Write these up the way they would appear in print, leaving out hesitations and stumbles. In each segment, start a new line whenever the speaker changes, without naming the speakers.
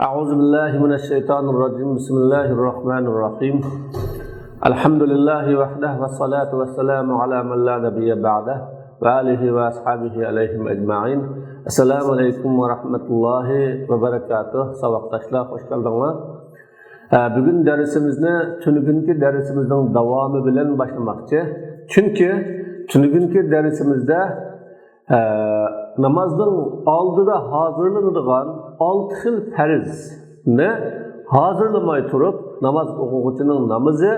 أعوذ بالله من الشيطان الرجيم بسم الله الرحمن الرحيم الحمد لله وحده والصلاة والسلام على من لا نبي بعده وآله وأصحابه عليهم أجمعين السلام عليكم ورحمة الله وبركاته سبقتاشlar hoş geldinglar. Bugün dersimizni tunugünki dersimizning davomi bilan boshlamoqchi. Chunki tunugünki dersimizde namazning oldida hozirlanadigan 6 xil farzni hozirlamay turib namoz o'quvchining namozi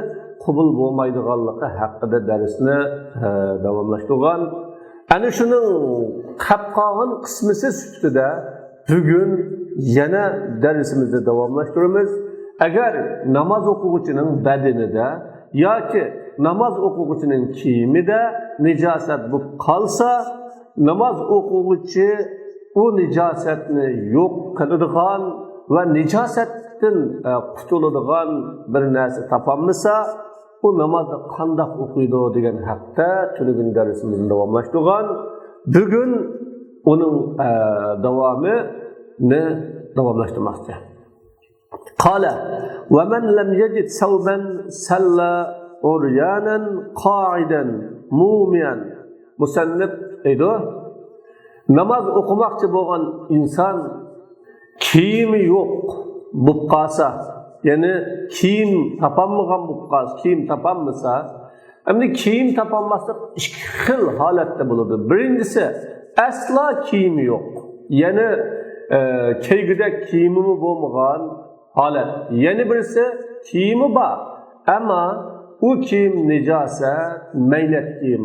qabul bo'lmaydiganligi haqida darsni davomlashtirgan. Ana shuning qapqog'in qismisi ustida bugun yana darsimizni davomlashtiramiz. Agar namoz o'quvchining badanida yoki namoz o'quvchining kiyimida nijosat bo'lib qolsa, namoz o'quvchi o nijosatni yo'q qiladigan va nijosatdan qutuladigan bir narsa topolmasa, u namozni qanday o'qiydi degan haqda tunugun darsimizni davomlashtirgan. Bugun uning davomini davomlashtirmoqchi. Qala va man lam yajid sawban salla uryanan qa'idan mu'minan. Musannif aytdi, namoz o'qimoqchi bo'lgan inson kiyimi yo'q bo'lib qolsa, ya'ni kiyim topolmagan bo'lib qolsa, kiyim topolmasa, endi kiyim topolmaslik ikki xil holatda bo'ladi. Birinchisi aslo kiyimi yo'q, ya'ni kiygudek kiyimi bo'lmagan holat. Yana birisi kiyimi bor, ammo u kiyim nijosat, maylat kiyim.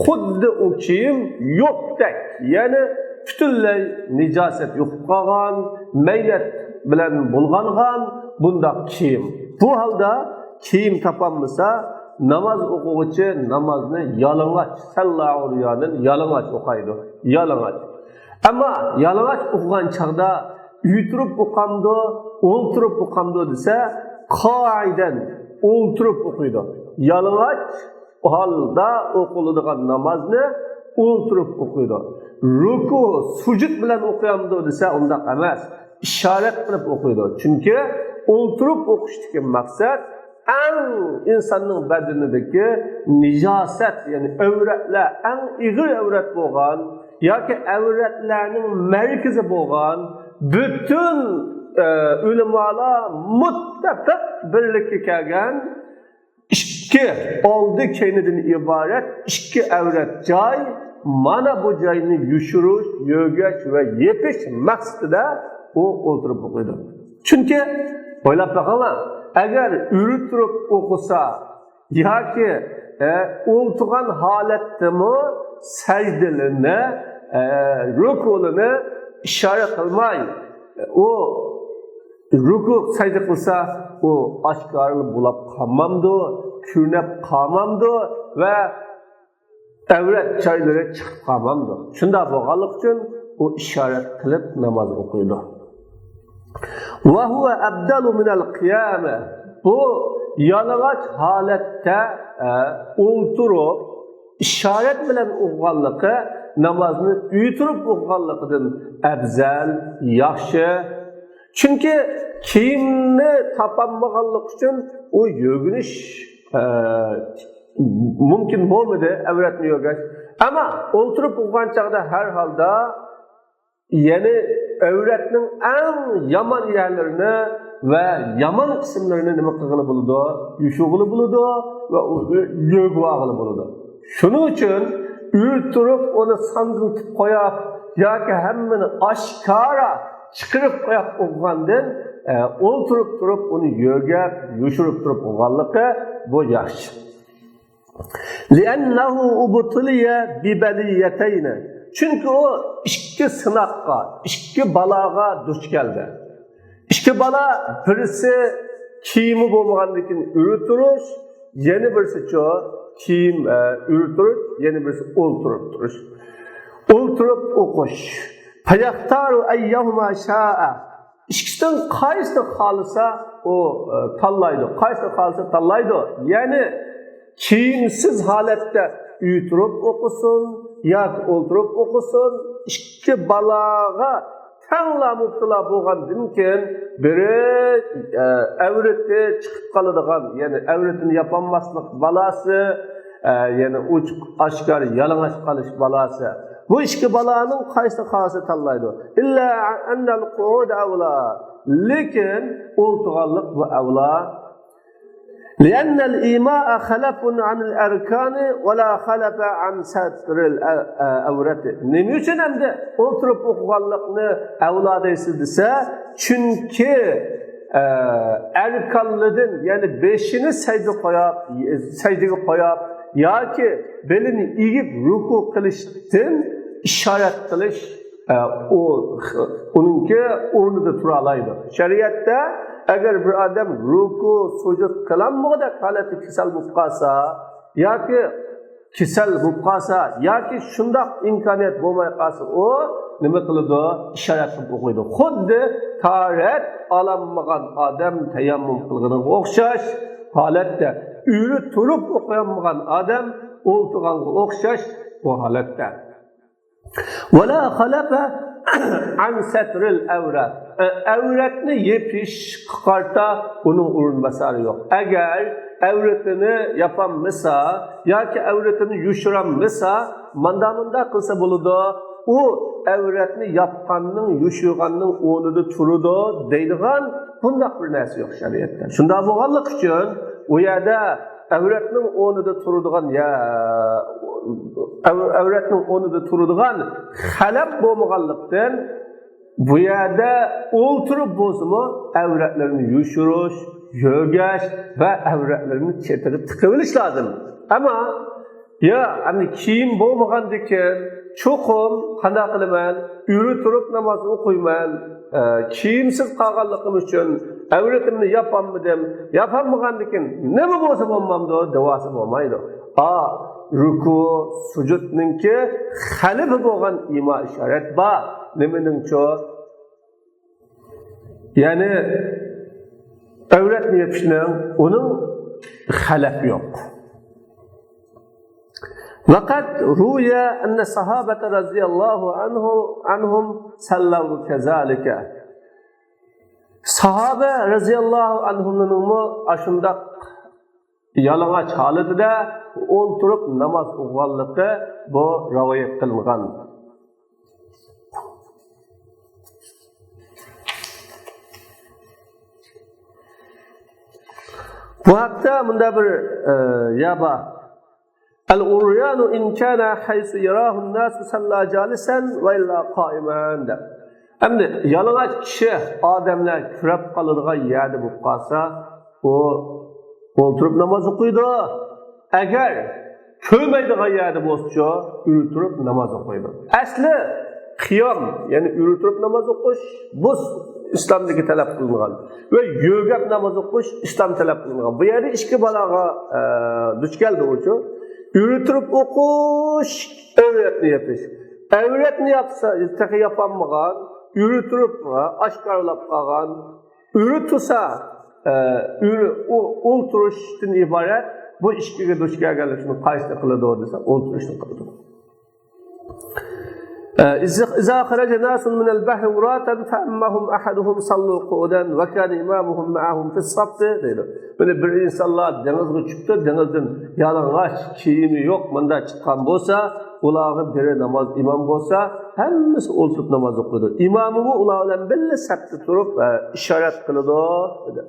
Xuddi u kiyim yo'qdek, ya'ni butunlay nijosat yo'q qolgan, maylat bilan bulg'angan bundoq kiyim. Bu holda kiyim topolmasa, namoz o'quvchi namozni yalang'och, sallallahu riyodan yalang'och o'qiydi, yalang'och. Ammo yalang'och o'qigan chaqda uytirib o'qamdi, o'ltirib o'qamdi desa, qoidan o'ltirib o'qiydi. Yalang'och holda o'qiladigan namozni o'ltirib o'qiydi. Ruku, sujud bilan o'qiyamdi desa, undaq emas, ishorat qilib o'qiydi. Chunki o'ltirib o'qishdagi maqsad eng insonning badanidagi nijosat, ya'ni avratlar, eng ig'ir avrat bo'lgan yoki avratlarning markazi bo'lgan butun ulamolar muttafaq birlikka kelgan ikki oldi keynidan iborat ikki avrat joy, mana bu joyni yushirish, yo'gash va yepish maqsadida u o'ltirib o'qiydi. Chunki o'ylab boqinglar, agar urib turib o'qisa yoki o'ltirgan holatdami sajdalini, ruku'ini ishorat qilmay u ruku sajda qilsa, u oshkorli bo'lib qolmamdi, ko'rinib qolmamdi va avrat joylari chiqib qolmamdi. Shunda bo'lganlik uchun u ishorat qilib namoz o'qiydi. Va huwa abdalu min al-qiyam. Bu yalang'och holatda o'ltirib ishorat bilan o'qiganligi namozni uytirib o'qiganligidan afzal, yaxshi. Chunki kiyimni topolmaganlik uchun u yugurish mumkin bo'lmadi, avratni yo'gash. Ammo o'ltirib o'qigan chaqda har holda ya'ni avratning eng yomon yerlarini va yomon qismlarini nima qilg'ili bo'ladi? Yushug'ili bo'ladi va yo'g'ag'ili bo'ladi. Shuning uchun o'ltirib uni sanqiltib qo'yib yoki hammani oshkora chiqirib qo'yib o'qigandan o'ltirib turib uni yo'gab, yushirib turib o'qiganligi bu yaxshi. Li'annahu ubtiliya bi baliyatayn. Chunki u ikki sinoqqa, ikki baloga duch keldi. Ikki balo, birisi kiyimi bo'lmagandan o'ltirish, yana birisi kiyim o'ltirish, yana birisi o'ltirib turish. O'ltirib o'qish. Fayaqtaru ayyahuma sha'a. İkisidan qaysini xohlasa o tanlaydi, qaysini xohlasa tanlaydi. Ya'ni kiyimsiz holatda uytirib o'qisin yoki o'ltirib o'qisin, ikki baloga Tanla mubtila bo'lgandan keyin biri avratga chiqib qoladigan, ya'ni avratini yapolmaslik balasi, ya'ni uch oshkor yalang'och qolish balasi. Bu ikki baloning qaysi xosini tanlaydi? Illa annal qu'ud avla. Lekin o'ltirganlik bu avla. لأن الإيماء خلف عن الأركان ولا خلف عن ستر الأورات. Nima uchun endi o'tirib o'qiganlikni avlo deysiz desa, chunki arkonlardan, ya'ni beshini sajdaga qo'yib yoki belini egib ruku qilishdan ishorat qilish uningki o'rnida tura oladi. Shariatda agar bir odam ruku sujud qilolmaganda holati kasal bo'lib qolsa yoki kasal bo'lib qolsa yoki shundoq imkoniyat bo'lmay qolsa, u nima qiladi? Ishorat qilib o'qiydi. Xuddi tahorat ololmagan odam tayammum qilganiga o'xshash holatda, uyri turib o'qiyolmagan odam o'ltirganga o'xshash bu holatda. Wala khalafa an satril avra. Avratni yepish qarta uning o'rinbosari yo'q. Agar avratini yapolmasa yoki avratini yushirolmasa, manda qilsa bo'ladi. U avratni yapqanning, yushirganning o'rnida turadi deydigan bunday bir narsa yo'q shariatda. Shunda bo'lganlik uchun u yerda avratning o'rnida turadigan avratning o'rnida turadigan xalab bo'lmaganlikdan bu yerda o'ltirib bo'lsa-mu avratlarni yushirish, yo'gash va avratlarni chetirib tiqib olish lozim. Ammo endi kiyim bo'lmagandan keyin cho'qim qanday qilaman? Uyri turib namoz o'qiyman. Kiyimsiz qolganligim uchun avratimni yapolmadim. Yapolmagandan keyin nima bo'lsa bo'lmamdi, davosi bo'lmaydi. Ruku, sujudninki xalifi bo'lgan imo ishorat bor. Nimaning-cho? Ya'ni avratni yopishning uning xalafi yo'q. Vaqat ruya anna sahabata radhiyallohu anhum sallu kazalika. Sahaba radhiyallohu anhumning ashundaq yalang'och holatida o'ltirib namoz o'qiganligi bu rivoyat qilingan. Bu haqda bunda bir yaba al-uryanu in kana haythu yarahu an-nas salla jalisan va illa qa'iman. Endi yalang'och kishi odamlar kurab qoladigan yerda bo'lib qolsa, u o'ltirib namoz o'qiydi. Agar ko'rmaydigan yerda bo'lsa, o'ltirib namoz o'qiydi. Asli qiyom, ya'ni o'ltirib namoz o'qish bu islomdagi talab qilingan va yo'gab namoz o'qish islom talab qilingan. Bu yerda ikki baloga duch keldi o'chi. O'ltirib o'qish, avratni yopish. Avratni yapsa, yapolmagan, o'ltirib oshkorlab qolgan, o'ltirsa o'ltirishdan iborat bu ishga duch kelganlar shuni qaysi qiladi desa, o'ltirishni qiladi. إذا خرج ناس من البحر وراتا فأمهم أحدهم صلوا قعودا وكان إمامهم معهم في الصف. Böyle bir insanlar denizge çıktı, denizden yalang'och kiyimi yo'q, manda chiqqan bo'lsa, ularga biri namoz imom bo'lsa, hammasi o'ltirib namoz o'qiydi. Imomimi ular bilan birga safda turib ishorat qiladi dedi.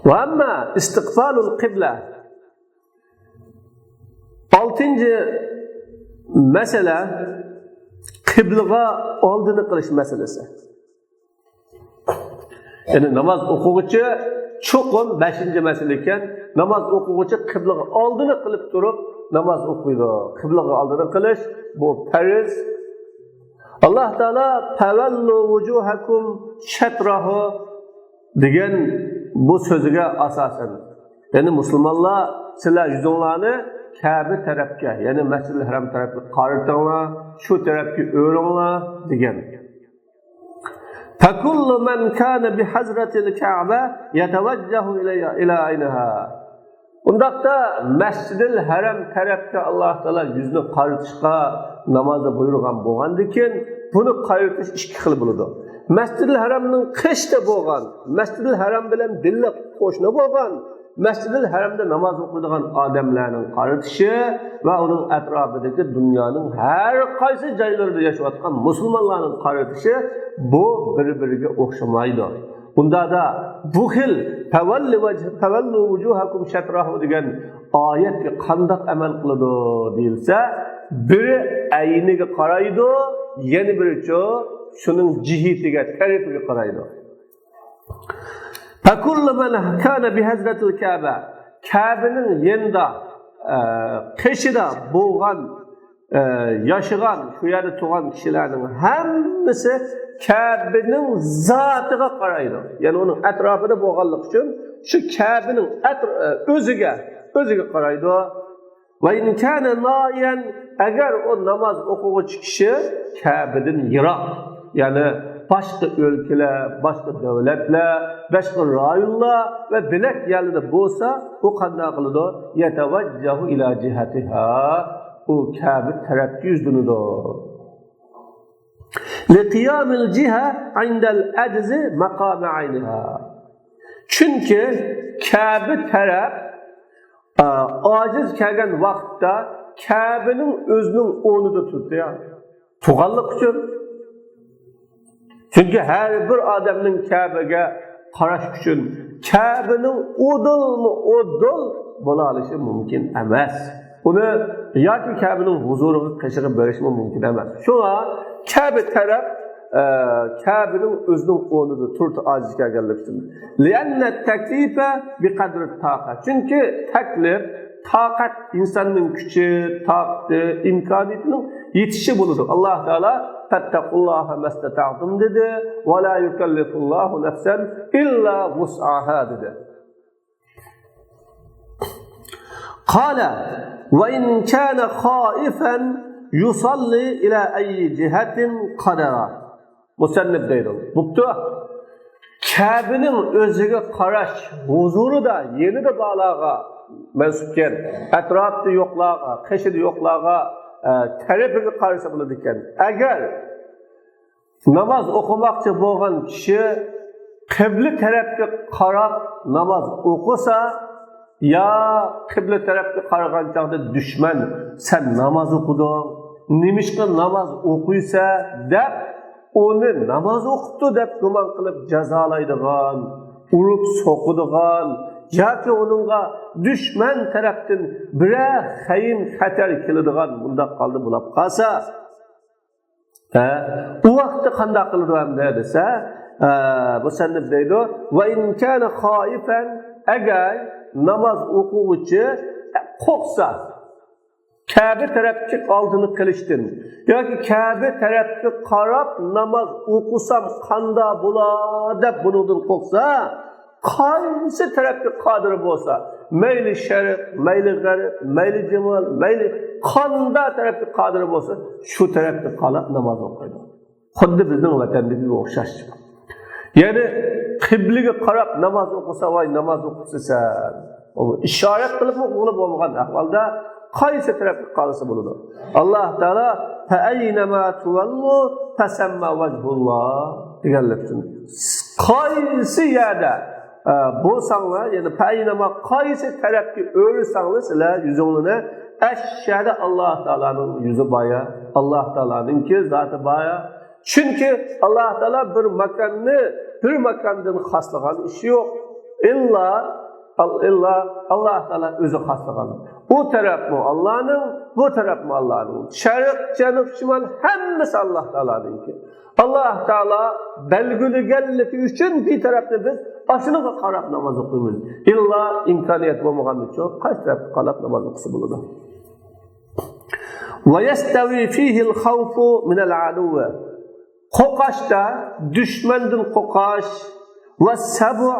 Va amma istiqbalul qibla. 6-cı mesele kıblaga oldini qilish meselesi. Yani namaz o'quvchi cho'qim 5-ci mesele ekan, namaz o'quvchi kıblaga oldini qilib turib namoz o'qiydi. Kıblaga oldini qilish bu farz. Alloh taolo favallu wujuhakum shatrahu degan bu so'ziga asosan, ya'ni musulmonlar sizlar yuzinglarni Kabe tarafga, ya'ni Masjidil Haram tarafga qaratinglar, shu tarafga o'ringlar degan. Fakullu man kana bi hazratil Ka'ba yatawajjahu ila aynaha. Undaqda Masjidil Haram tarafga Alloh taolo yuzni qaritishga namozda buyurgan bo'lgandikin, buni qaritish ikki xil bo'ladi. Masjidil Haramning qishda bo'lgan, Masjidil Haram bilan billa qo'shni bo'lgan, Masjidil Haramda namoz o'qiydigan odamlarning qaritishi va uning atrofidagi dunyoning har qaysi joylarida yashayotgan musulmonlarning qaritishi bu bir-biriga o'xshamaydi. Bunda da bu xil tavallu vujuhakum shatrahu degan oyatga qanday amal qiladi deyilsa, biri ayniga qaraydi, yana birichi shuning jihatiga, tarafiga qaraydi. Fakullu man kana bihazratil Ka'ba, Ka'baning yenda qishida bo'lgan yashagan, shu yerda turgan kishilarning hammasi Ka'baning zotiga qaraydi. Ya'ni uning atrofida bo'lganlik uchun shu Ka'baning o'ziga qaraydi. Va in kana nayan, agar o namoz o'quvchi kishi Ka'badan yiroq, ya'ni başka ülkeler, başka devletler, başka rayonlar ve bilek yerlerde bo'lsa, o qanday qiladi? Yatavajjahu ila jihatiha, o Ka'ba tarafga yuzlanadi. Liqiyamil jiha indal ajzi maqam ayniha. Çünkü Ka'ba taraf aciz kelgan vaqtda Ka'baning o'zining o'rnida turdi. Tuğanlık uchun. Çünkü her bir adamın Ka'baga qarash uchun Ka'baning o'dil bo'la olishi mumkin emas. Uni yoki Ka'baning huzuriga qishig'i berish mumkin emas. Shunga Ka'ba taraf Ka'baning o'zining o'rnida turdi aziz kelganlik uchun. Lianna taklifa biqadri taqat. Çünkü taklif taqat insonning kuchi, taqati, imkoniyatining yetishi bo'ladi. Alloh taolo fattaqullaha mastata'tum dedi va la yukallifullahu nafsan illa wus'aha dedi. Qala va in kana khaifan yusalli ila ayyi jihatin qadara. Musannif deydi. Buptu Ka'baning o'ziga qarash huzurida yenida balaga mansubken, atrofda yo'qlarga, qishida yo'qlarga tarafiga qarasa bo'ladi ekan. Agar namoz o'qimoqchi bo'lgan kishi qibla tarafga qarab namoz o'qisa, ya qibla tarafga qaragan chog'da dushman sen namoz o'qiding, nimishqa namoz o'qiysa deb uni namoz o'qibdi deb gumon qilib jazolaydigan, urib so'qadigan yoki uningga dushman tarafdan biror xayin xatar keladigan bundoq qoldi bo'lib qolsa, u vaqtda qanday qiladi hamda desa, musannif deydi, va in kana xoifan, agar namoz o'quvchi qo'rqsa, Ka'ba tarafga oldini qilishdan yoki Ka'ba tarafga qarab namoz o'qisam qanday bo'ladi deb bundan qo'rqsa, qaysi tarafga qodir bo'lsa, mayli sharq, mayli g'arb, mayli jimol, mayli qanday tarafga qodir bo'lsa, shu tarafga qarab namoz o'qiydi. Xuddi bizning vatandagiga o'xshash. Ya'ni qiblaga qarab namoz o'qisa, voy namoz o'qisisan, ishorat qilib o'qilib bo'lgan ahvolda qaysi tarafga qarasa bo'ladi. Alloh taolo fa aynama tuvallu fasamma wajhulloh deganlar uchun qaysi yerda bo'lsanglar, ya'ni paynama qaysi tarafga o'rsanglar, sizlar yuzinglarni ashshada Alloh taolaning yuzi boya, Alloh taolaninki zoti boya. Chunki Alloh taolo bir makondan xoslagan ishi yo'q. Illa Alloh taolo o'zi xoslagan. U tarafmi Allohning, bu tarafmi Allohning. Sharq, janub, shimol hammasi Alloh taolaninki. Alloh taolo belgilaganligi uchun bir tarafda biz ashinaga qarab namoz o'qiymiz. Illa imkoniyat bo'lmagani uchun qaysi tarafga qarab namoz o'qisa bo'ladi. Va yastawi fihi al-khawfu min al-aduw. Qo'qashda dushmandan qo'qash va sabu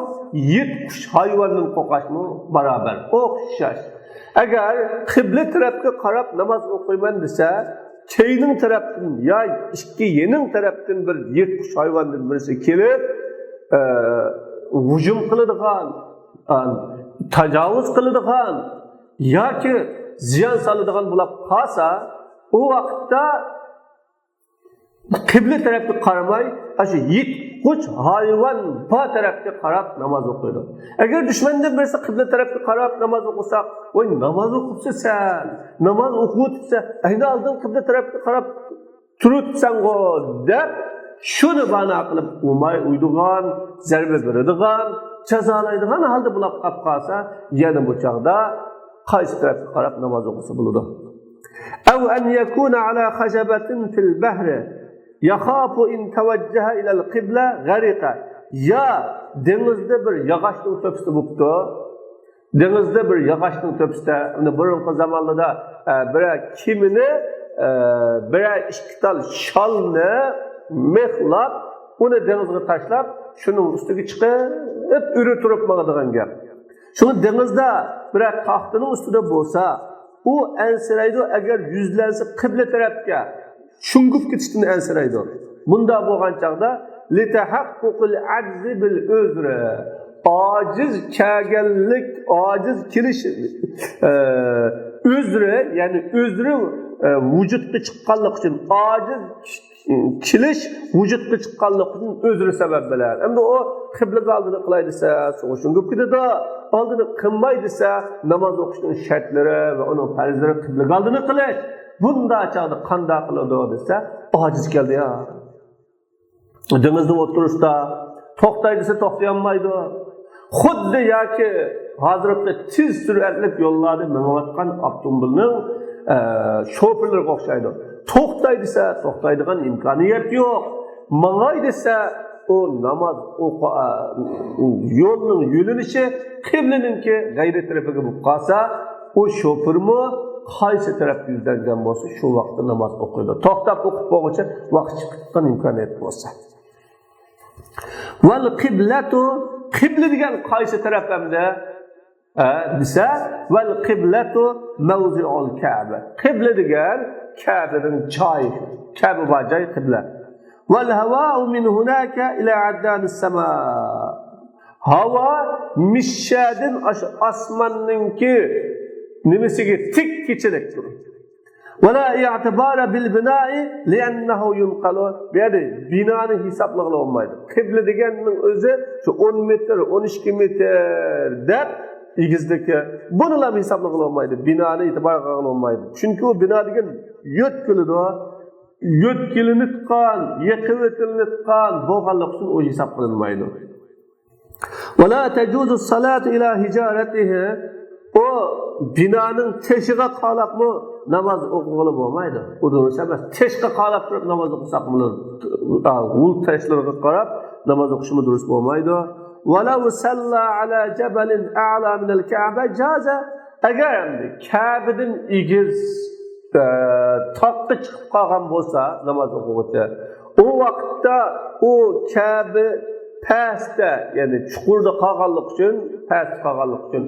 yetkush hayvondan qo'qashmi barobar, o'xshash. Agar qibla tarafga qarab namoz o'qiyman desa, keyning tarafdan ya ikki yening tarafdan bir yetkush hayvondan birisi kelib hujum qiladigan, tajovuz qiladigan yoki ziyon soladigan bo'lib qolsa, u vaqtda qibla tarafga qaramay, shu yitquch hayvon bu tarafga qarab namoz o'qiydi. Agar dushmandan birisi qibla tarafga qarab namoz o'qisa, "Voy, namoz o'qibsan, namoz o'qiyotibsan, ayni oldin qibla tarafga qarab turibsan-go" deb shuni bana qilib uydigan, zarba beradigan, jazolaydigan holda bo'lib qolsa, yana bu chaqda qaysi tarafga qarab namoz o'qisa bo'ladi. Aw an yakuna ala khajabatin fil bahri yakhafu in tawajjaha ila al-qibla gharqa. Ya dengizda bir yog'ochning to'pisi bo'libdi. Dengizda bir yog'ochning to'pisida, uni burungi zamonlarda bir kimini bir ikki tal sholni mexlab, uni dengizga tashlab, shuning ustiga chiqib uri turib maqadigan gap. Shuni dengizda bir taxtining ustida bo'lsa, u ansiraydi agar yuzlansa qibla tarafga shungib ketishdan ansiraydi. Bunda bo'lgan chaqda litahaqququl ajzi bil uzri. Aciz kagallik, aciz kilish uzri, ya'ni uzri vujudga chiqqanlik uchun, aciz kilish vujudga chiqqanlik uchun uzri sabab bilan. Endi o qiblaga oldini qilay desa, shungib ketadi. Oldini qilmay desa, namoz o'qishning shartlari va uning farzlari qiblaga oldini qilish. Bunda chaqda qanday qiladi desa, aciz keldi ya. Dengizda o'tirishda to'xtay desa to'xtay olmaydi. Xuddi yoki hozirgi tez suratli yo'llarda minayotgan avtomobilning shoferlariga o'xshaydi. To'xtay desa to'xtaydigan imkoniyat yo'q. Mangay desa o namoz yo'lning yo'linishi qiblaninki g'ayri tarafiga bo'lib qolsa, o shofermi qaysi tarafga yuzlangan bo'lsa, shu vaqtda namoz o'qiydi. To'xtab o'qib bo'lguncha vaqt chiqib imkoniyat bo'lsa. Val qiblatu, qibla degan qaysi taraf hamda desa, val qiblatu mawzi'ul Ka'ba. Qibla degan Ka'baning joyi, Ka'ba va joy qibla. Val hava'u min hunaka ila addanis sama. Havo mishshadin osmonninki nimasiga tik kechirik turadi. Wala i'tibara bil bina'i li'annahu yunqalu. Yani binani hisoblag'ila olmaydi. Qibla deganning o'zi shu 10 metr, 12 metr deb egizdagi buni ham hisoblag'ila olmaydi. Binani e'tiborga olg'ila olmaydi. Chunki u bino degan yo'tkilinitgan, yiqivitilgan bo'lganlik uchun u hisob qilinmaydi. Wala tajuzu as-salatu ila hijaratihi. O binanın teşiğe qalab mı namoz o'qig'ili bo'lmaydi. U degani emas, teşiğe qalab turib namoz o'qisak bo'lar. U teşlarga qarab namoz o'qishimiz durust bo'lmaydi. Walau salla ala jabalin a'la min al-Ka'ba jaza. Agar endi Ka'badan egiz toqqa chiqib qolgan bo'lsa namoz o'qig'uchi, u vaqtda u Ka'ba pastda, ya'ni chuqurda qolganlik uchun, past qolganlik uchun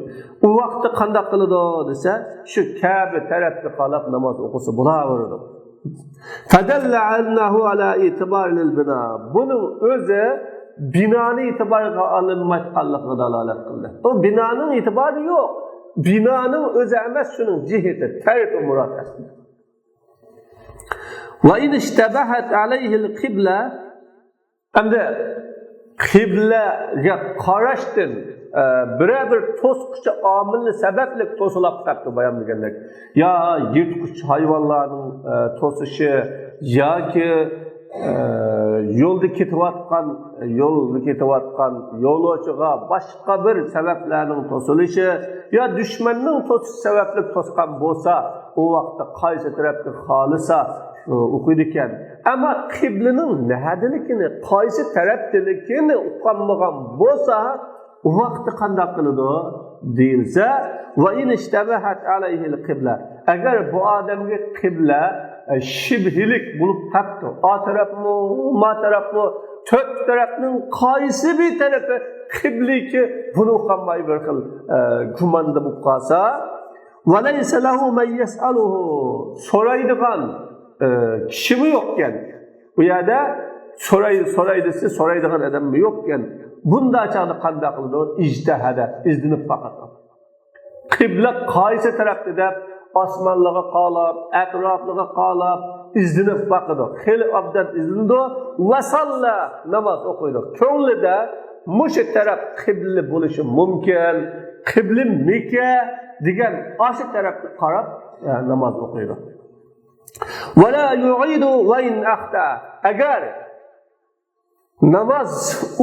u vaqtda qanday qiladi desa, shu Ka'ba tarafga qarab namoz o'qisa bo'laveradi. Tadalla annahu ala i'tibar lil bina. Buning o'zi binoni e'tiboriga olinmayotganligiga dalolat qildi. O binoning e'tibori yo'q. Binoning o'zi emas, shuning jihati, tariqi murod aslida. Va in ishtabahat alayhi al-qibla, endi qiblaga qarashdan bir to'sqich omilni sababli to'silib qoldi bayon qilgandek. Ya yirtqich hayvonlarning to'sishi yoki yo'lda ketayotgan yo'lovchiga boshqa bir sabablarning to'silishi yo dushmanning to'sish sababli to'sgan bo'lsa, u vaqtda qaysi tarafga xolisa o'qiydi ekan. Ammo qiblaning nahadiligini, qaysi tarafdaligini uqolmagan bo'lsa, u vaqtda qanday qiladi deyilsa, va in ishtabahat alayhi al-qibla. Agar bu odamga qibla shibhilik bo'lib qoldi, o tarafmi, ma tarafmi, to'rt tarafning qaysi bir tarafi qibliki buni uqolmay bir xil gumanda bo'lib qolsa, va laysa lahu man yas'aluhu, so'raydigan kishimi yo'qkan, bu yerda so'raydigan odam yo'qkan, bunda chaqda qanday qiladi? Ijtihada, izdinib faqat. qibla qaysi tarafda deb osmonlarga qarab, atroflarga qarab izlanib baqidi. Xeyli obdan izlandi va salla namoz o'qiydi. Ko'nglida mushu taraf qibla bo'lishi mumkin, qibla Makka degan o'sha tarafga qarab namoz o'qiydi. Va la yu'idu va in akhta. Agar namoz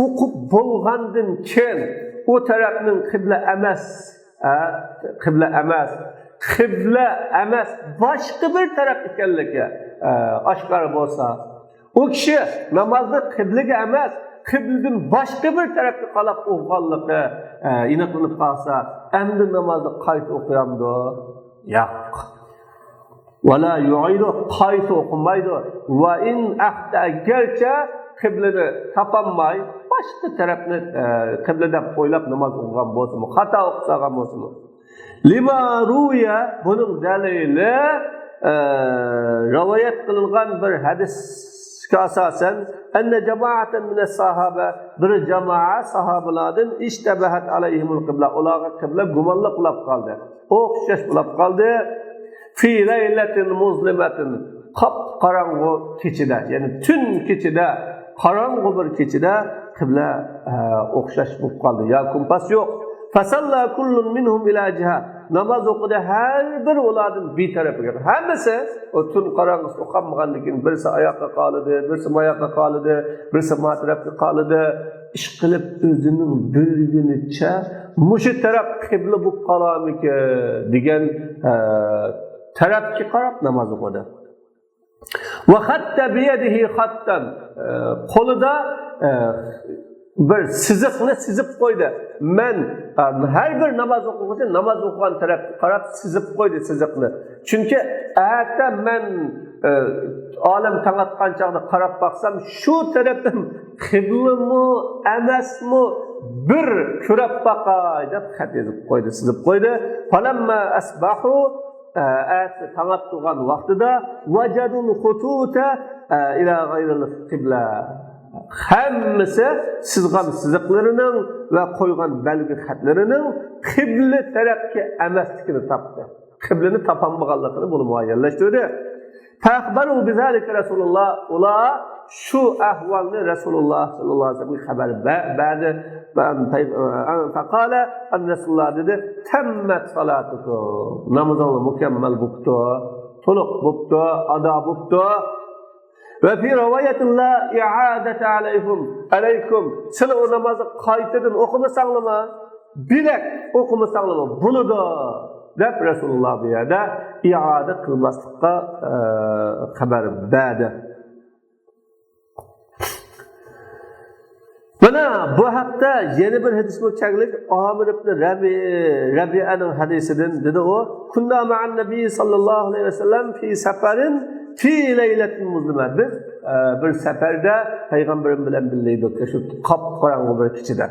o'qib bo'lgandan keyin o tarafning qibla emas, boshqa bir taraf ekanligi oshkor bo'lsa, o kishi namozda qiblaga emas, qibladan boshqa bir tarafga qarab o'qganligi aniqlanib qolsa, endi namozni qayta o'qiyamdi? Yo'q. Wala yu'idu, qayta o'qimaydi. Va in ahta, garchi qiblani topolmay boshqa tarafni qibladan qo'ylab namoz o'qigan bo'lsa-mu, xato o'qigan bo'lsa-mu. Lima ruya, buning dalili rivoyat qilingan bir hadisga asosan anna jamoatan min as-sahaba, bir jamoa sahobalardan ishtabahat alayhimul qibla, ularga qibla gumonli qilib qoldi, o'xshash qilib qoldi. Fi laylatin muzlimatin, qop-qorong'u kechida, ya'ni tun kechida, qorong'u bir kechida qibla o'xshash bo'lib qoldi. Ya kompas yo'q. Fasalla kullun minhum ila jiha. Namoz o'qidi har bir ulardan bir tarafiga. Hammasi o tun qorong'usi o'qamagandan keyin birisi oyoqqa qoldi, birisi moyoqqa qoldi, birisi matrafga qoldi. Ish qilib o'zining bilgunicha mushu taraf qibla bo'lib qolarmiki degan tarafga qarab namoz o'qidi. Va hatta biyadihi hattan, qo'lida bir siziqni sizib qo'ydi. Men har bir namoz o'quvchi namoz o'qigan tarafga qarab sizib qo'ydi siziqni. Chunki erta men olam tang'atgan chog'da qarab baqsam, shu tarafdan qiblami, emasmi bir ko'rib baqay deb xat yozib qo'ydi, sizib qo'ydi. Falamma asbahu, tang'at turgan vaqtida vajadul xututa ila g'ayril qibla. Hammasi sizgan siziqlarining va qo'ygan belgi xatlarining qibla tarafga emasligini topdi. Qiblani topolmaganligini buni muayyanlashtirdi. Fa'xbaru bizalika Rasululloh, ular shu ahvolni Rasululloh sallallohu alayhi vasallam xabar berdi. Faqala an-Rasululloh dedi, tammat salatukum, namozingiz mukammal bo'libdi, to'liq bo'libdi, ado bo'libdi. Ve fi rivayetin la i'adete aleykum. Sen o namazı qaytadan okumasanlama, bilek okumasanlama, bunu da deb Resulullah bu yerde i'ade kılmaslıkka haber verdi. Bana bu hafta yeni bir hadis bu çeklik Amir ibn Rabi'a'nın hadisinden dedi o. Kunna ma'an Nebi sallallahu aleyhi ve sellem fi seferin fi leyletin muzlima. Biz bir seferde Peygamberim bilen birleydik. Şu qop-qorong'u bir kechida.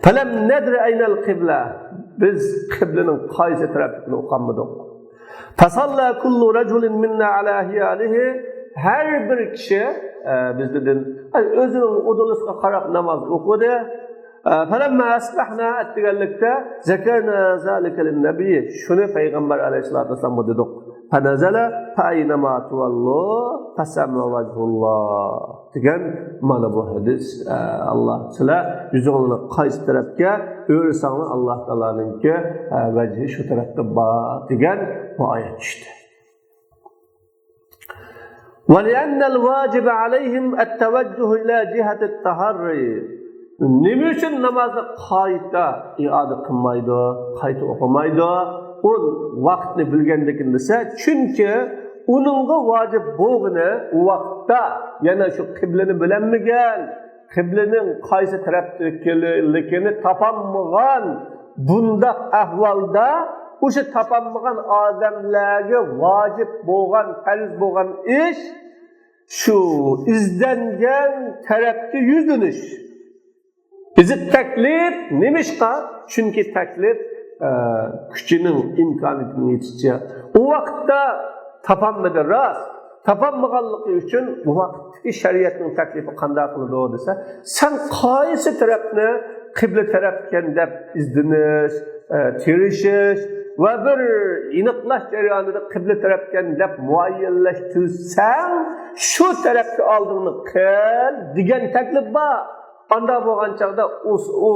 Falam nadri aynal qibla. Biz qiblenin qaysi tarafini o'qamadik. Fasalla kullu rajulin minna ala hiyalihi. Her bir kishi bizden o'zining o'dolisiga qarab namoz o'qidi. Falamma asbahna attigallikda zakarna zalika lin-nabiy. Shuni Payg'ambar alayhisolatu vasallam dedik. Fanazala fa'inama tuvallu fasamma wajhulloh. Degan mana bu hadis Allah sizlar yuzingni qaysi tarafga o'rsanglar Alloh taolaninki vajhi shu tarafda bor degan bu oyat tushdi. وَلِأَنَّ الْوَاجِبَ عَلَيْهِمْ التَّوَجُّهُ إِلَى جِهَةِ التَّحَرِّي. Nima uchun namozni qayta iada qilmaydi, qayta o'qimaydi? O vaqtni bilganligini desa, chunki uningga vojib bo'lgani u vaqtda yana shu qiblani bilanmagan, qiblaning qaysi tarafga ekanligini topolmagan bundaq ahvolda o'sha topolmagan odamlarga vojib bo'lgan, farz bo'lgan ish shu izlangan tarafga yuzlanish. Bizi taklif nimishqa? Chunki taklif kuchining imkoniyatining yetishicha u vaqtda topolmadi rost. Topolmaganligi uchun bu vaqtdagi shariatning taklifi qanday qiladi desa, sen qaysi tarafni qibla tarafgan deb izlanish, tirişish va bir iniqlash jarayonida qibla tarafga deb muayyanlashtirsang, shu tarafga oldingni qil degan taklif bor. Anda bo'lgan chaqda o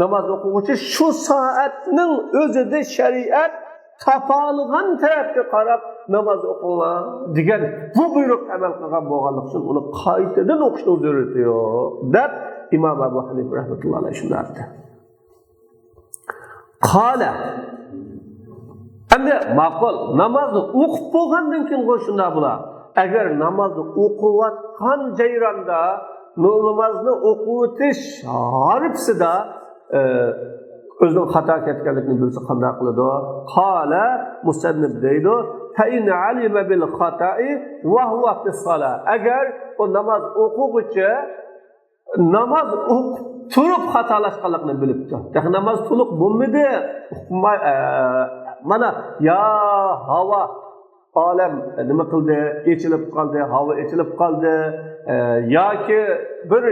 namoz o'quvchi shu soatning o'zida shariat topolgan tarafga qarab namoz o'qinglar degan bu buyruq amal qilgan bo'lganligi uchun uni qaytadan o'qishni zarurati yo'q deb imom Abu Hanifa rahmatullohi alayhi shunday aytdi. Qala endi ma'qul namozni o'qib bo'lgandan keyin shunday bo'lar. Agar namozni o'qiyotgan jayronda namozni o'qitish harfsida o'zining xato ketganligini bilsa qanday qiladi? Qala musannif deydi fa in alima bil xata'i wa huwa fi salat. Agar o namoz o'quvchi namoz o'qib turib xatolashganligini bilibdi. Ya'ni namoz to'liq bo'lmadi. Mana ya havo olam nima qildi? Echilib qoldi, havo echilib qoldi. Yoki bir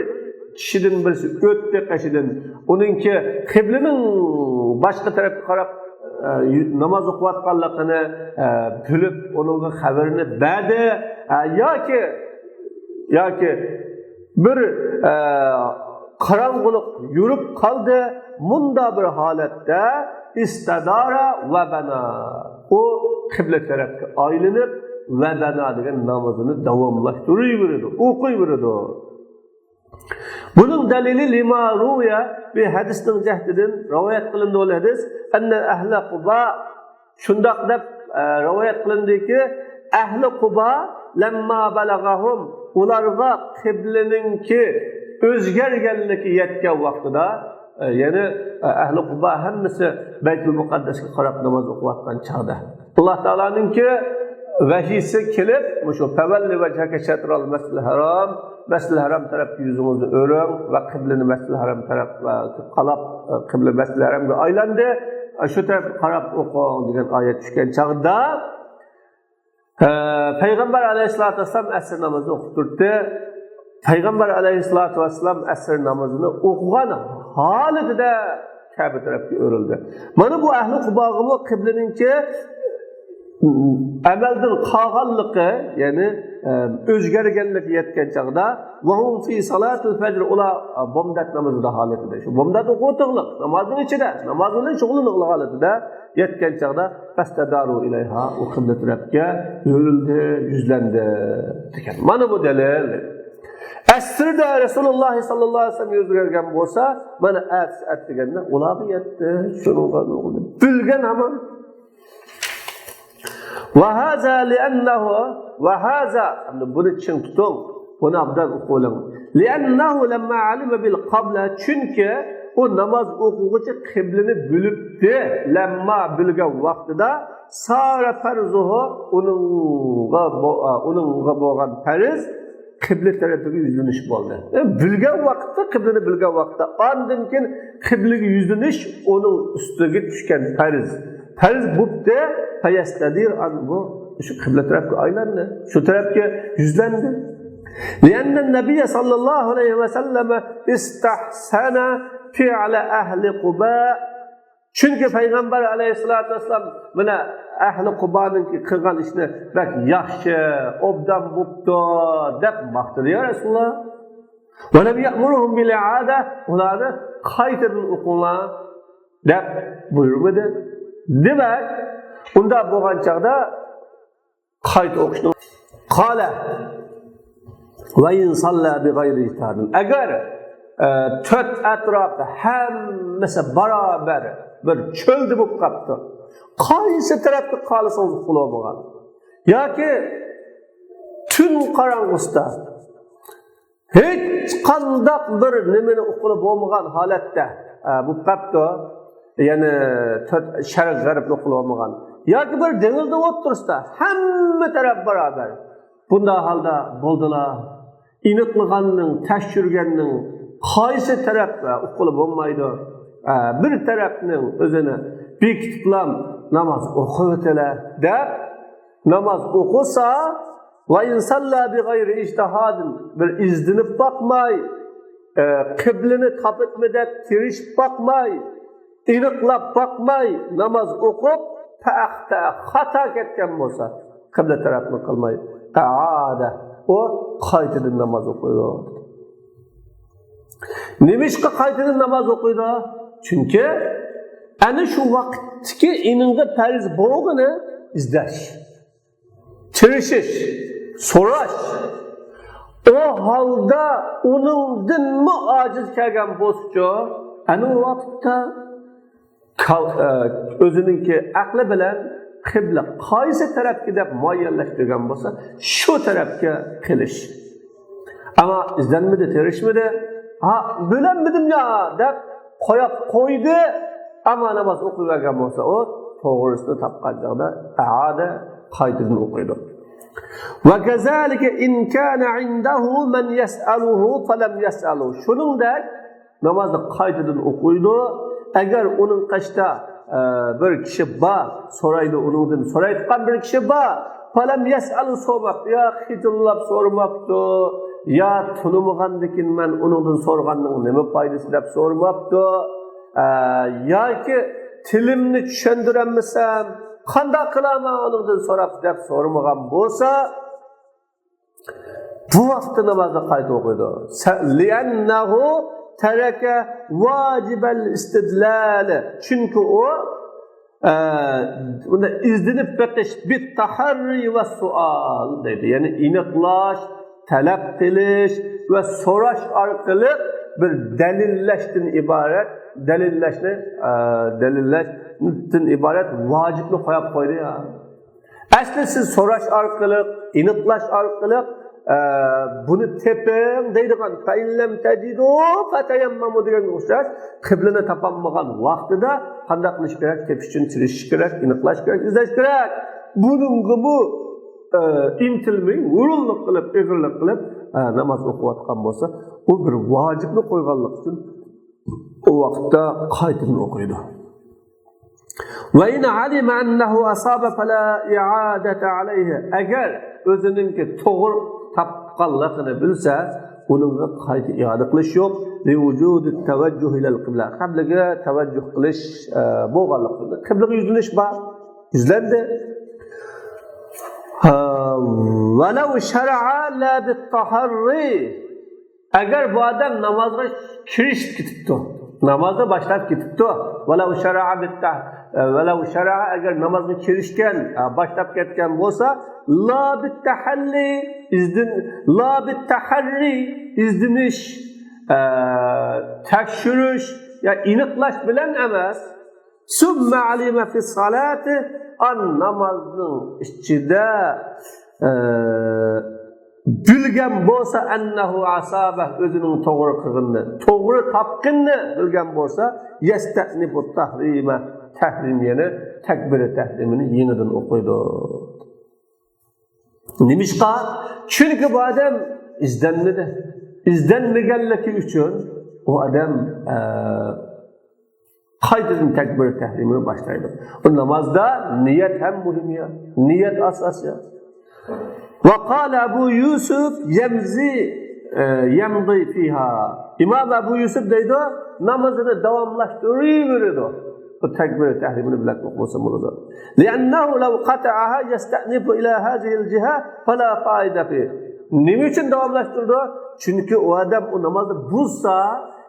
kishidan birisi o'tdi qashidan. Uningki qiblaning boshqa tarafga qarab namoz o'qiyotganligini bilib, uningga xabarini berdi. Yoki bir qorong'ulik yurib qoldi. Bunda bir holatda istadara va bana. O qibla tarafga aylanib va bana degan namozini davomlashtirib o'qiyveradi. Bunun delili lima ruya bir hadisning jahdidan rivoyat qilindi ol hadis anna ahli Quba shundoq deb rivoyat qilindiki ahli Quba lamma balagahum ularga qiblaninki o'zgarganligi yetgan vaqtida ya'ni ahli Quba hammasi Baytul Muqaddasga qarab namoz o'qiyotgan chaqda Alloh taolaninki vahiysi kelib shu tavalli vajhaka shatral masjidil haram Masjidil Haram tarafga yüzünüzü örün ve kıbleni Masjidil Haram tarafga qalab qibla Masjidil Haramga aylandi. Şu tarafga qarab o'qing degan oyat tushgan chaqda Payg'ambar alayhisolatu vasallam asr namozini o'qib turdi. Payg'ambar alayhisolatu vasallam asr namozini o'qigan holatida Ka'ba tarafga o'rildi. Mana bu ahli Quboga qiblaninki amaldan qolganligi, ya'ni o'zgarganlik yetgan chaqda va hum fi salatil fajr ular bomdat namozida holatida shu bomdat o'qiyotganlik namozning ichida namoz bilan shug'ullangan holatida yetgan chaqda fastadaru ilayha u qibla tarafga yo'rildi, yuzlandi degan. Mana bu dalil. Asrda Rasululloh sallallohu alayhi vasallam o'zgargan bo'lsa, mana at deganda ularga yetdi, shuni bilgan hamon وهذا لأنه وهذا bunu için tutun bunu abdan okuyalım لأنه لما علم بالقبلة çünkü o namaz okuyucu kıbleni bülüptü lemma bilgen vaktida sara farzuhu onunla boğan fariz kıble tarafına yüzleniş oldu. Bilgen vakitte kıbleni bilgen vakitte andın ki kıblegi yüzleniş onun üstüne düşken fariz. Fariz bupte fayastadir an bu şu kıble tarafga aylandi. Şu tarafga yuzlandi. Lianna Nabiy sallallohu alayhi va sallam istahsana fi'la ahli Quba. Çünkü Peygamber aleyhissalatu vesselam mana ahli Qubaning qilgan ishni bak yaxshi, obdan bo'pti deb maqtadi ya Rasululloh. Va lam ya'muruhum bil i'ada ularni qaytadan o'qinglar deb buyurmadi. Demek unda bo'lgan chaqda qayta o'qishni qala va in salla bi g'ayri ijtihadin agar to'rt atrofda hammasi barobar bir cho'lda bo'lib qolibdi qaysi tarafga qolsangiz qulab bo'lgan yoki tun qorong'usida hech qanday bir nimani o'qilib bo'lmagan holatda bu qolibdi yani şarq g'arbni qilib olmagan yoki bir dengizda o'tirsa hamma taraf barobar bunday holda bo'ldilar iniqliganning tashurganning qaysi tarafga qilib bo'lmaydi bir tarafning o'zini bekitiblam namoz o'qib o'tadilar deb namoz o'qisa va insalla bi g'ayri ijtihadin bir izdinib boqmay qiblini topitmada tirishib boqmay iniqlab bakmay namaz okup paxta xata ketken bolsa kıble tarafını kılmay aada o qaytadan namaz okuydu. Nimişka qaytadan namaz okuydu? Çünkü ana şu vaqtki ininga farz bo'lgani izlash, tirishish, so'rash. O halda onundan mı aciz kelgan bo'lsa, ana o vaqtda özününki aqli bilan qibla qaysi tarafga deb muayyanlashtirgan bo'lsa, shu tarafga qilish. Ama izlanmadi, tirishmadi. Ha, bilenmedim ya deb qo'yib qo'ydi. Ama namaz o'qigan bo'lsa, o to'g'risini topgan joyda aada qaytadan o'qiydi. Ve kezalike in kana indahu men yes'aluhu falam yes'alu. Shuningdek namozni qaytadan o'qiydi. Agar uning qashda bir kishi bor, so'raydi uningdan, so'rayotgan bir kishi bor, falam yes'alu so'rabdi, ya xitollab so'ramabdi, ya tunimgandikin men uningdan so'rganning nima foydasi deb so'ramabdi. Yoki tilimni tushundiramsam, qanday qilaman uningdan so'rab deb so'ramagan bo'lsa, bu vaqtda namozni qayta o'qiydi. Li'annahu taraka vacibal istidlal. Çünkü o unda izlenip beqish bit taharri ve sual dedi. Yani iniqlash, talab qilish ve so'rash orqali bir dalillashdan iborat, dalillashdan iborat vacibni qo'yib qo'ydi ya. Asli siz so'rash orqali, iniqlash orqali bunu teping deydigan faillem tajidu fatayammamu degan o'xshash qiblani topolmagan vaqtida qanday qilish kerak, tepish uchun tirishish kerak, iniqlash kerak, izlash kerak. Buningga bu intilmay, urinlik qilib, egirlik qilib namoz o'qiyotgan bo'lsa, u bir vojibni qo'yganlik uchun o vaqtda qaytadan o'qiydi. Ve in alima annahu asaba fala i'adata alayhi. Agar o'zininki to'g'ri tapqanligini bilsa, uningga qayta i'oda qilish yo'q. Li vujudi tavajjuh ila al-qibla. Qiblaga tavajjuh qilish bo'lganligida qiblaga yuzlanish bor. Yuzlandi. Walau shar'a la bit-taharri. Agar bu odam namozga kirishib ketibdi, namozni boshlab ketibdi, walau shar'a agar namozga kirishgan, boshlab ketgan bo'lsa, la bit-taharri izdinish, tekshirish ya iniqlash bilan emas. Summa alima fi salati an namozning ichida bilgan bo'lsa annahu asaba o'zining to'g'ri qilganini, to'g'ri topqinni bilgan bo'lsa, yastanibu tahrima tahrimini, takbiri tahrimini yenidan o'qiydi. Nimishqa? Chunki bu odam izlanmadi. Izlanmaganligi uchun u odam qaytadan takbiri tahrimini boshlaydi. Bu namozda niyat ham muhim ya. Niyat asosiy. وقال أبو يوسف يمضي فيها. İmam Ebu Yusuf deydi, namazını devamlaştırıyordu. O tekbir tahrimini bilen okuması burada. لأنه لو قطعها يستأنف إلى هذه الجهة فلا فائدة فيه. Niçin devamlaştırdı? Çünkü o adam o namazı bulsa,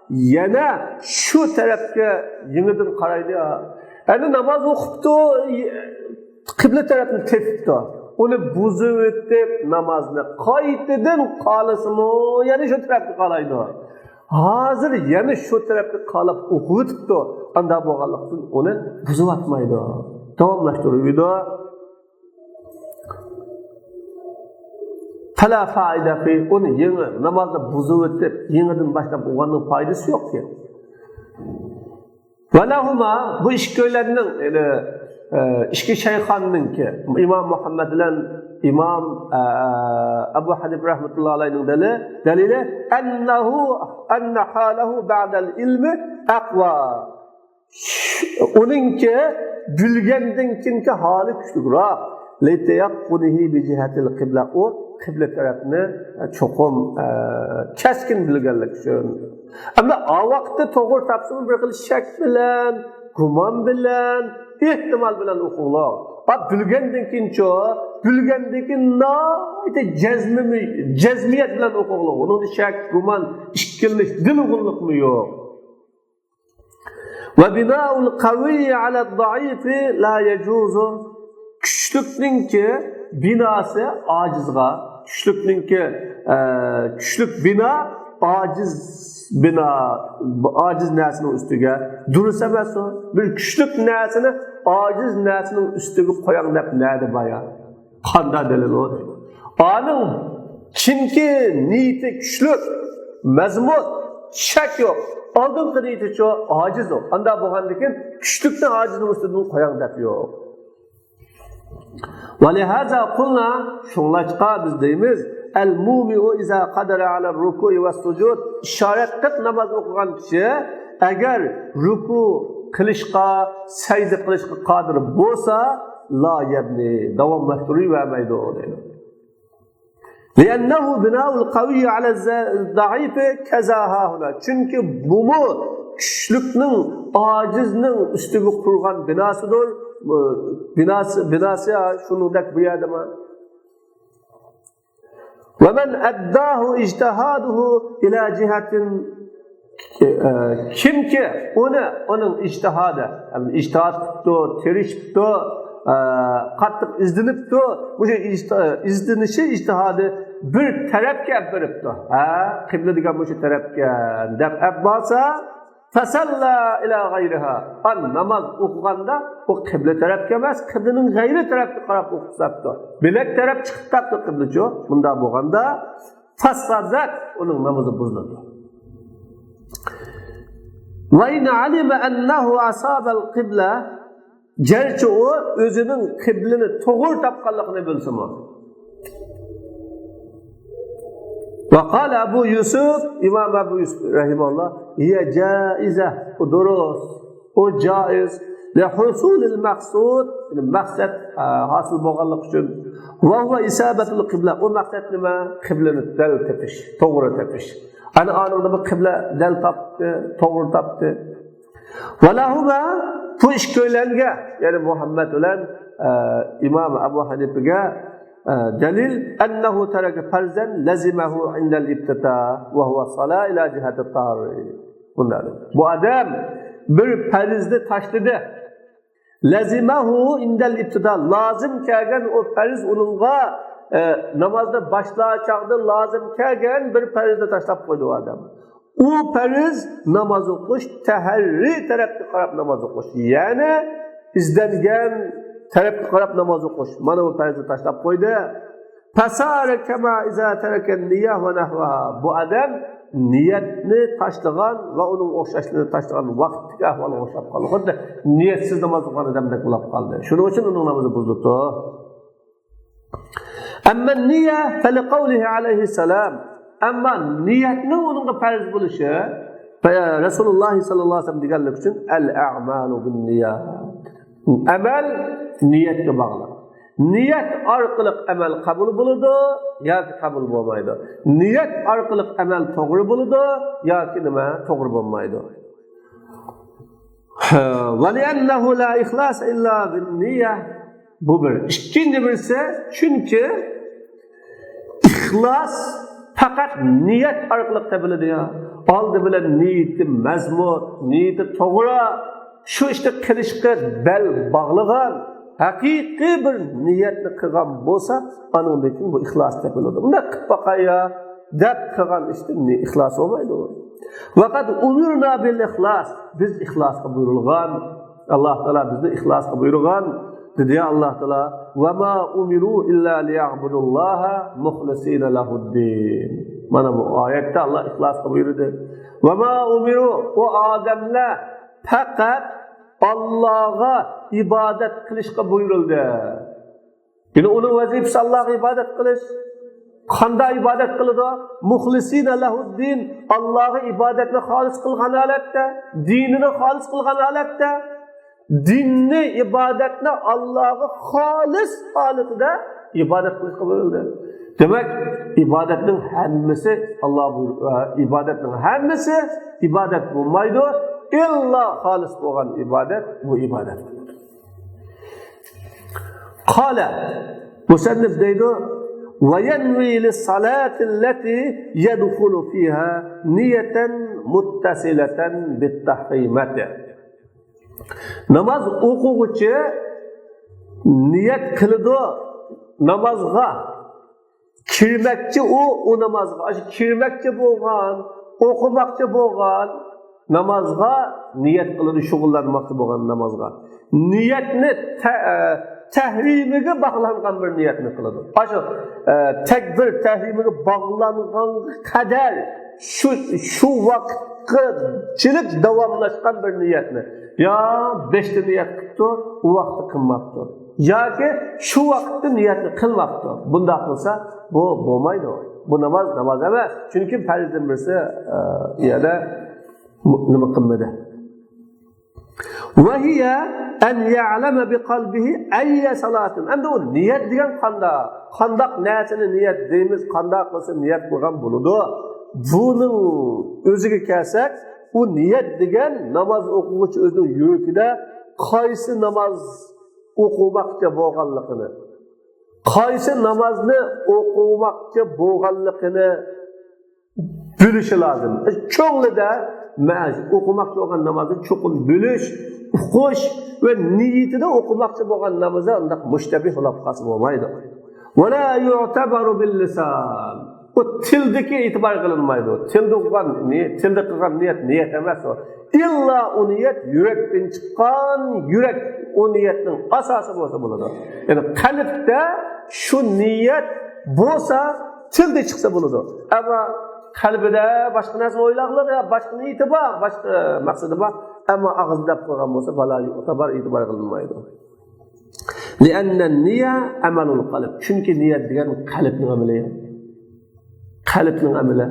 yana şu tarafga yeniden qaraydi. Yani namaz okuptu, kıble tarafını tepdi. Onu buzib o'tib namozni qaytadan qolasimi, yana shu tarafga qolaydi. Hozir yana shu tarafga qolib o'qitibdi. Anda bo'lganlikdan uni buzib atmaydi. Davomlashtiradi. Fala foyda fi uni yangi namozni buzib o'tib, yangidan boshlab o'qiganning foydasi yo'q ki. Valahuma bu ishko'larning İşki şeyhanınki İmam Muhammed ile İmam Ebu Hanif rahmetullahi aleyhinin delili enne halehu ba'del ilmi aqva. Onunki bilgendenkinki hali küçükrak. Leyteyakkunihi bi cihetil kibla. O kibla tarafını çokum keskin bilgenlik için. Ama o vakti toğur tapsını bir kıl şek bilen gumon bilan, ehtimol bilan o'qinglar. Bilgandan keyinchi, bilgandan keyin jazmiyat bilan o'qinglar. Uning shak, gumon, ishkillik, dilg'unlikmi yo'q. Va bina'ul qawiy ala'd-da'if la yajuzu. Kuchlikninki binosi ojizga, kuchlik bino ojiz narsaning ustiga durust emas. Bir kuchlik narsani ojiz narsaning ustiga qo'yang deb nadi baya. Qanday dalil o? Aning chunki niyati kuchlik, mazmun, shak yo'q. Oldingi niyati ojiz o. Anda bo'lgandan keyin kuchlikni ojizning ustiga qo'yang deb yo'q. ولهذا قلنا شونلاشقا biz deymiz el-mu'minu iza qadara ala ruku'i ve sujud işaret qilib namoz o'qigan kishi agar ruku qilishga, sajda qilishga qodir bo'lsa, la yabni davomlashtiravermaydi deydi. لأنه بناء القوي على الضعيف كذاها هنا. Çünkü bu kuchlikning ojizning ustiga qurgan binosidir. Binası şunudek bu yerdeme. وَمَنْ أَدَّاهُ اِجْتِهَادُهُ اِلَى جِهَةٍ kim ki onun ijtihadı, yani ijtihad tuttu, teriş tuttu, qattiq izdinipti, bu ijtihadı bir tarafga beripti. Qibla degan bu tarafga deb abbasa fasalla ila g'ayriha. Namoz o'qiganda u qibla tarafga emas, qiblaning g'ayri tarafga qarab o'qisapti. Bilak taraf chiqib tapti qiblachi. Bunda bo'lganda fasadat uning namozi buziladi. Va in alima annahu asaba al-qibla, garchi u o'zining qiblani to'g'ri topganligini bilsa-mu. وقال أبو يوسف إمام أبو يوسف رحمه الله هي جائزة ودروس وجائز لحصول المقصود حاصل بغلق شن وهو إسابة القبلة ومقصد لما قبلة دل تفش طور تفش أنا لما قبلة دل طبت طور طبت ولهما فش كلنجا يعني محمد ولن إمام أبو حنيفة دليل أنه ترك فرزا لزمه عند الابتداء وهو الصلاة إلى جهة الطهر. Bu adam bir farzı taşladı. Lazimahu indel ibtida. Lazım kelgen o farz onunla namazda başlayacakdı. Lazım kelgen bir farzı taşlap koydu o adam. O farz namaz okuş, teherri tarafta qarab namaz okuş. Yani izlengen tarafga qarab namoz o'qish. Mana bu farzni tashlab qo'ydi. Fasara kama iza taraka niyya va nahvaha. Bu odam niyatni tashlagan va uning o'xshashlarini tashlagan vaqtga ahvolga o'xshab qoldi. Xuddi niyatsiz namoz o'qigan odamdek bo'lib qoldi. Shuning uchun uning namozi buzildi. Amma niyya fa liqawlihi alayhi salam. Amma niyatning uningga farz bo'lishi Rasululloh sallallohu alayhi vasallam deganlik uchun al-a'malu bin-niyyat. Amal niyetga bog'liq. Niyat orqali amal qabul bo'ladi yoki qabul bo'lmaydi. Niyat orqali amal to'g'ri bo'ladi yoki nima to'g'ri bo'lmaydi. Va li'annahu la ixlas illa bin-niyya. Bu bir. Ikkinchi birisi chunki ixlos faqat niyat orqali topiladi. Oldi bilan niyati mazmun, niyati to'g'ri, shu ishni qilishga bel bog'lagan haqiqiy bir niyatni qilgan bo'lsa, undan keyin bu ixlos deb bo'ladi. Unda qilib boqaya deb qilgan ishni ixlos bo'lmaydi. Vaqat umirna bil ixlos. Biz ixlosga buyurilgan, Alloh taolo bizni ixlosga buyurgan. Dedi Alloh taolo: "Va ma umiru illa liya'budulloha muxlisina lahud-din." Mana bu oyatda Alloh ixlosga buyurdi. Va ma umiru o odamlar faqat Allah'a ibadet qilishga buyurildi. Yine onun vazifesi Allah'a ibadet qilish. Qanday ibadet qiladi? Muxlisina lahud-din. Allah'a ibadetni xolis qilgan holatda, dinini xolis qilgan holatda, dinni, ibadetni Allah'a xolis holatida ibadet qilishga buyurildi. Demek ibadetning hammasi Allah buyuruyor. İbadetning hammasi ibadet bo'lmaydi. illa halis bo'lgan ibodat bu ibodat. Qala musannif deydi وَيَنْوِي لِلصَّلَاةِ الَّتِي يَدْخُلُ فِيهَا نِيَةً مُتَّصِلَةً بِالتَّحْرِيمَةِ. Namaz o'quvchi niyat qiladi namozga kirmoqchi u namozga kirmoqchi bo'lgan o'qimoqchi bo'lgan namozga niyat qiladi shug'ullanmoqchi bo'lgan namozga niyatni tahrimiga bog'langan bir niyatni qiladi. Shu takbir tahrimiga bog'langan qadar shu vaqtchilik davomlashgan bir niyatni ya 5 ta niyat qildi, u vaqtda qilmabdi. Yoki shu vaqtda niyatni qilmabdi. Bunda qilsa bu bo'lmaydi. Bu namoz emas. Chunki farzdan birisi yana nima qilmadi. Va hiya an ya'lama bi qalbihi ayya salatin. Endi u niyat degan qandoq narsani niyat deymiz, qandoq qilsa niyat qilgan bo'ladi. Buning o'ziga kelsak, u niyat degan namoz o'quvchi o'zining yurakida qaysi namoz o'qimoqchi bo'lganligini, qaysi namozni o'qimoqchi bo'lganligini bilishi lozim. Ko'nglida o'qimoqchi bo'lgan namozni cho'qin bilish, uqish va niyatida o'qimoqchi bo'lgan namozda undaq mushtabih bo'lib qolsa bo'lmaydi. Va la yu'tabaru bil lisan. O tildeki itibar kılınmaydı. Tilde kılgan niyet emas o. İlla o niyet yürekten çıkan, yürek o niyetin asası olsa buladı. Yani kalpte şu niyet bolsa tilde çıksa buladı. Ama kalbide başka narsa oylaqlar, başka niyeti var, başka maksadı var. Ama ağızda koygan bolsa bala itibar kılınmaydı. Li'annen niye amelul kalp. Çünkü niyet diyen kalbin ameli. Kalbning amali.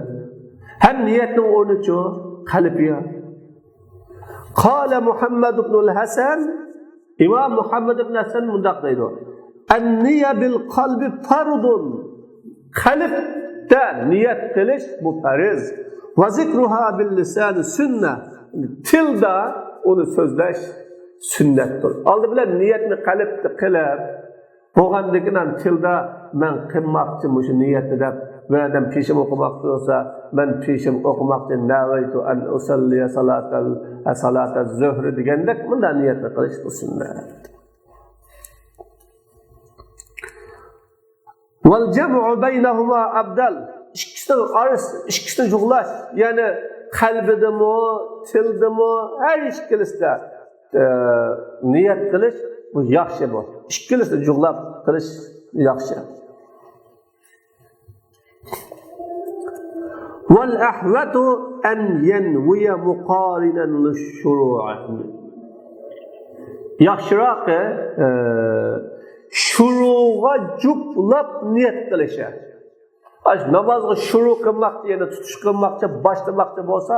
Ham niyatning o'rnichu qalbiga. Qala Muhammad ibn al-Hasan, Imam Muhammad ibn Hasan mundaq deydi. An-niyya bil qalbi fardun. Qalbda niyat qilish bu farz. Va zikruha bil lisan sunnah. Tilda uni so'zlash sunnatdir. Oldi bilan niyatni qalbda qilib, bo'lganligidan tilda men qilmoqchi shu niyatni deb ve adam peşim okumakta olsa ben peşim okumakta navaytu an usalliya salatal zuhri degandek bundan niyatni qilish bu sunnat. Vel jam'u baynahuma abdal. İkisini jug'lash, ya'ni qalbidami, tildami, har ikkilisida niyat qilish bu yaxshi bu. Ikkilisida jug'lab qilish yaxshi. والأحوط أن ينوي مقارنا للشروع. Yaxshiroq shuruga juplab niyat qilishi. Namozga shuru qilmoqchi, ya'ni tutish qilmoqchi, boshlamoqchi bo'lsa,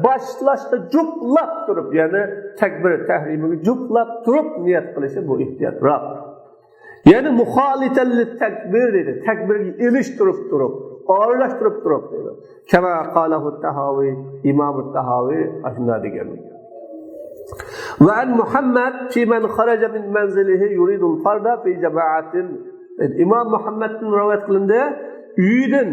boshlashda juplab turib, ya'ni takbir tahrimiga juplab turib niyat qilishi bu ehtiyotroq. Ya'ni muxolitan lit takbir dedi. Takbirga ilishtirib turib ağırlaştırıp dedi. Kema qalahu Tahavi, İmam Tahavi aşında degan. Ve an Muhammed fi men kharaja min manzilihi yuridul farda fi jama'atin. İmam Muhammed'in rivayet qilindi, uydan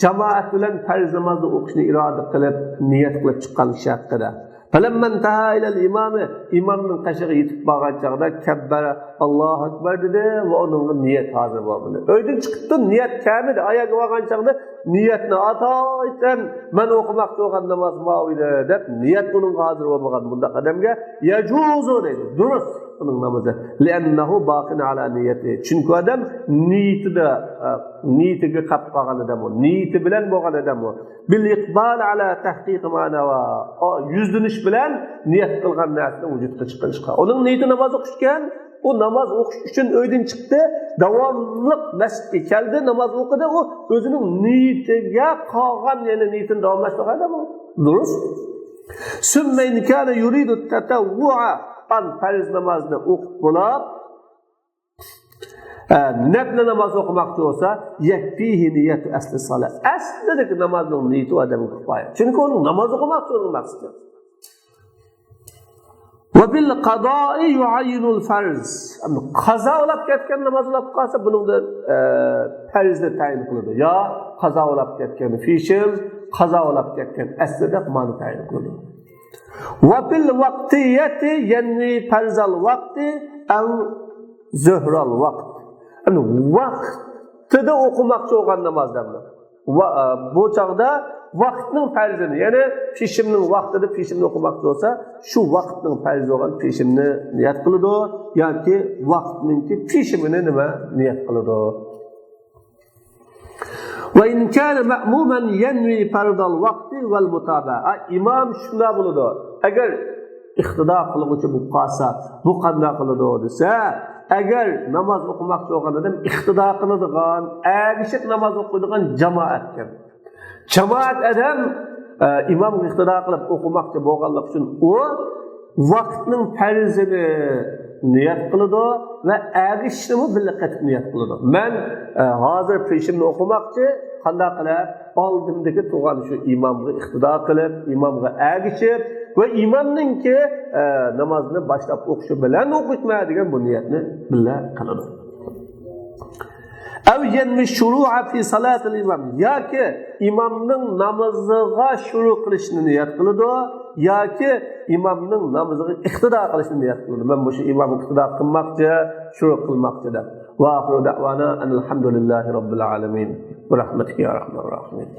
jamoat bilan farz namozni o'qishni iroda qilib, niyat qilib chiqqan shaqida. Falamman taha ila al-imam, imamning qashig'iga yetib borgan chaqda kabbara Allohu akbar dedi va uning niyat hozir bo'ldi. Uydan chiqdi, niyat kamidi, oyoqqa olgan chaqda niyatni atoysan men o'qimoqchi bo'lgan namoz ma'vida deb niyat uning hozir bo'lmagan bunda qadamga yajuzu dedi. Durust uning namozi. Li'annahu baqin ala niyati. Chunki odam niyatiga qolib qolgan odam u. Niyati bilan bo'lgan odam u. Bil iqbal ala tahqiq ma'nawa. Yüzleniş bilan niyat qilgan narsani vujudga chiqarishga. Uning niyati namoz o'qishgan, u namoz o'qish uchun uydan chiqdi, davomli masjidga keldi, namoz o'qidi, u o'zining niyatiga qolgan, ya'ni niyatini davomlashtiradi bu. Durust. Summa in kana yuridu tatawwu'a an farz namozni o'qib bo'lib, nafl namoz o'qimoqchi bo'lsa, yakfihi niyatu asli salat. Aslidagi namozning niyati odamga kifoya. Chunki uning namoz o'qimoqchi bo'lgan maqsadi. Ve bil qada'i yu'ayyinul farz. Qaza olab ketgan namoz olib qolsa, buningda farzni tayin qiladi. Yo qaza olab ketgan fishim, qaza olab ketgan aslida ma'no tayin qiladi. Ve bil vaqtiyati yanni farzal vaqti aw zuhral vaqt. Vaqtida o'qimoqchi bo'lgan namozdan. Bu chaqda vaqtning farzini, ya'ni peshimning vaqtida peshimni o'qimoqchi bo'lsa, shu vaqtning farzi bo'lgan peshimni niyat qiladi yoki vaqtningki peshimini nima niyat qiladi. Va in kana ma'muman yanwi fardal vaqti val mutaba'a. Imom shunda bo'ladi. Agar iqtido qiluvchi bu qolsa, bu qanday qiladi desa, agar namoz o'qimoqchi bo'lgan odam iqtido qiladigan, agishib namoz o'qiydigan jamoatga. Jamoat adam imomga iqtido qilib o'qimoqchi bo'lganlik uchun u vaqtning farzini niyat qiladi va agishishni birga qatib niyat qiladi. Men hozir peshimni o'qimoqchi, qanday qilib oldimdagi turgan shu imomga iqtido qilib, imomga agishib ve imamninki namozni boshlab o'qishi bilan o'qitma degan bu niyatni birga qiladi. Aw yanmi shuru'a fi salatil imam, yoki imomning namoziga shuru qilishni niyat qiladi yoki imomning namoziga iqtido qilishni niyat qiladi. Men bu shu imomga iqtido qilmoqchi, shuru qilmoqchi deb. Va axiru da'wana alhamdulillahi robbil alamin. Va rahmatika ya rahmanir rahim.